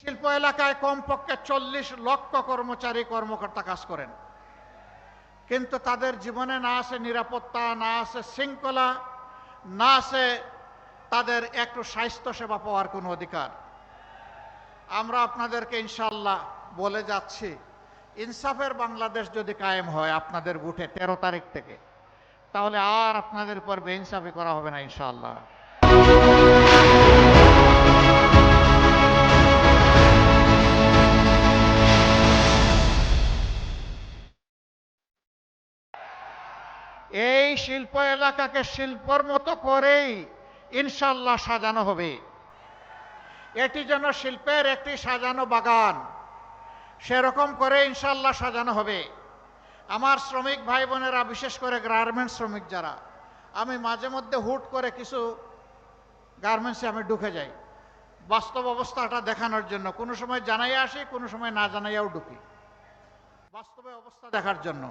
শিল্প এলাকায় কমপক্ষে 40 লক্ষ কর্মচারী কর্মকর্তা কাজ করেন, কিন্তু তাদের জীবনে না আছে নিরাপত্তা, না আছে শৃঙ্খলা, না আছে তাদের একটু স্বাস্থ্য সেবা পাওয়ার কোনো অধিকার। আমরা আপনাদেরকে ইনশাআল্লাহ বলে যাচ্ছি, ইনসাফের বাংলাদেশ যদি কায়েম হয় আপনাদের ভোটে 13 তারিখ থেকে, তাহলে আর আপনাদের উপর বেইনসাফি করা হবে না ইনশাআল্লাহ। এই শিল্প এলাকাকে শিল্পর মতো করেই ইনশাআল্লাহ সাজানো হবে। এটি যেন শিল্পের একটি সাজানো বাগান, সেরকম করে ইনশাআল্লাহ সাজানো হবে। আমার শ্রমিক ভাই বোনেরা, বিশেষ করে গার্মেন্টস শ্রমিক যারা, আমি মাঝে মধ্যে হুট করে কিছু গার্মেন্টসে আমি ঢুকে যাই বাস্তব অবস্থাটা দেখানোর জন্য। কোনো সময় জানাই আসি, কোনো সময় না জানাইয়াও ঢুকি বাস্তবে অবস্থা দেখার জন্য।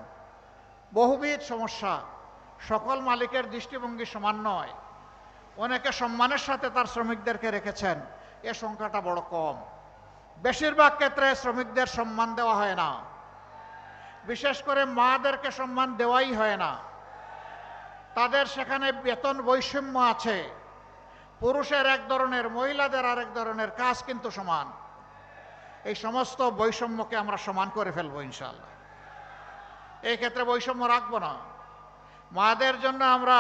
বহুবিধ সমস্যা, সকল মালিকের দৃষ্টিভঙ্গি সমান নয়। অনেকে সম্মানের সাথে তার শ্রমিকদেরকে রেখেছেন, এ সংখ্যাটা বড় কম। বেশিরভাগ ক্ষেত্রে শ্রমিকদের সম্মান দেওয়া হয় না, বিশেষ করে মাদেরকে সম্মান দেওয়াই হয় না। তাদের সেখানে বেতন বৈষম্য আছে, পুরুষের এক ধরনের, মহিলাদের আরেক ধরনের, কাজ কিন্তু সমান। এই সমস্ত বৈষম্যকে আমরা সমান করে ফেলবো ইনশাআল্লাহ। এই ক্ষেত্রে বৈষম্য রাখবো না। মাদের জন্য আমরা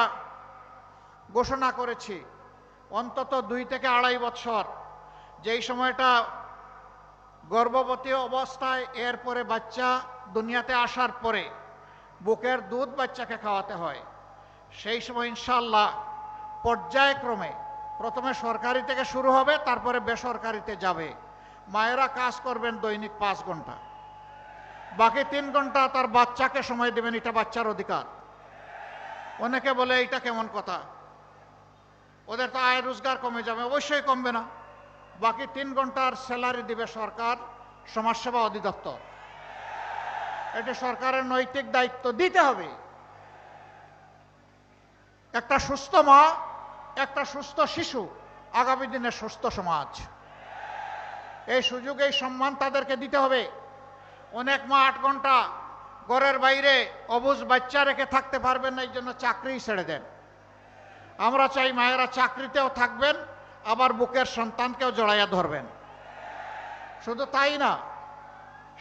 ঘোষণা করেছি অন্তত 2 থেকে 2.5 বছর, যেই সময়টা গর্ভবতী অবস্থায়, এরপরে বাচ্চা দুনিয়াতে আসার পরে বুকের দুধ বাচ্চাকে খাওয়াতে হয়, সেই সময় ইনশাআল্লাহ পর্যায়ক্রমে প্রথমে সরকারি থেকে শুরু হবে, তারপরে বেসরকারিতে যাবে। মায়েরা কাজ করবেন দৈনিক 5 ঘন্টা, বাকি 3 ঘন্টা তার বাচ্চাকে সময় দেবেন। এটা বাচ্চার অধিকার। অনেকে বলে এটা কেমন কথা, ওদের তো আয় রোজগার কমে যাবে। অবশ্যই কমবে না। বাকি 3 ঘন্টার স্যালারি দিবে সরকার, সমাজসেবা অধিদপ্তর। এটা সরকারের নৈতিক দায়িত্ব, দিতে হবে। একটা সুস্থ মা, একটা সুস্থ শিশু, আগামী দিনের সুস্থ সমাজ। এই সুযোগ, এই সম্মান তাদেরকে দিতে হবে। অনেক মা 8 ঘন্টা ঘরের বাইরে অবুঝ বাচ্চা রেখে থাকতে পারবেন না, এই জন্য চাকরি ছেড়ে দেন। আমরা চাই মায়েরা চাকরিতেও থাকবেন, আবার বুকের সন্তানকেও জড়াইয়া ধরবেন। শুধু তাই না,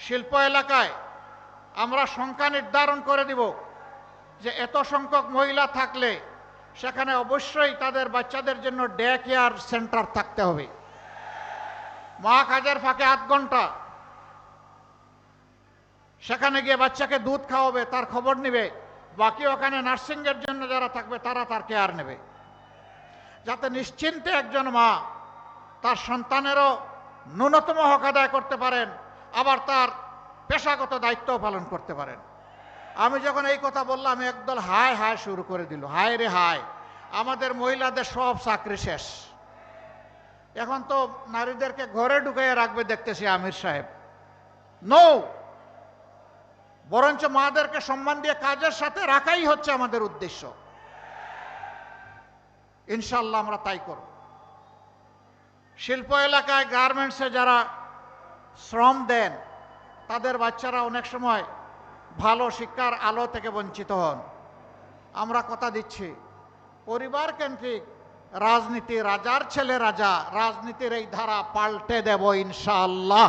শিল্প এলাকায় আমরা সংখ্যা নির্ধারণ করে দিব যে এত সংখ্যক মহিলা থাকলে সেখানে অবশ্যই তাদের বাচ্চাদের জন্য ডে কেয়ার সেন্টার থাকতে হবে। মা কাজের ফাঁকে 8 ঘন্টা সেখানে গিয়ে বাচ্চাকে দুধ খাওয়াবে, তার খবর নেবে। বাকি ওখানে নার্সিংয়ের জন্য যারা থাকবে তারা তার কেয়ার নেবে, যাতে নিশ্চিন্তে একজন মা তার সন্তানেরও ন্যূনতম হক আদায় করতে পারেন, আবার তার পেশাগত দায়িত্ব পালন করতে পারেন। আমি যখন এই কথা বললাম, একদল হায় হায় শুরু করে দিল। হায় রে হায়, আমাদের মহিলাদের সব চাকরি শেষ, এখন তো নারীদেরকে ঘরে ঢুকাইয়া রাখবে দেখতেছি আমির সাহেব। নো, বরঞ্চ মাদেরকে সম্মান দিয়ে কাজের সাথে রাখাই হচ্ছে আমাদের উদ্দেশ্য। ইনশাআল্লাহ আমরা তাই করব। শিল্প এলাকায় গার্মেন্টসে যারা শ্রম দেন, তাদের বাচ্চারা অনেক সময় ভালো শিক্ষার আলো থেকে বঞ্চিত হন। আমরা কথা দিচ্ছি, পরিবার কেন্দ্রিক রাজনীতি, রাজার ছেলে রাজা রাজনীতির এই ধারা পাল্টে দেব ইনশাআল্লাহ।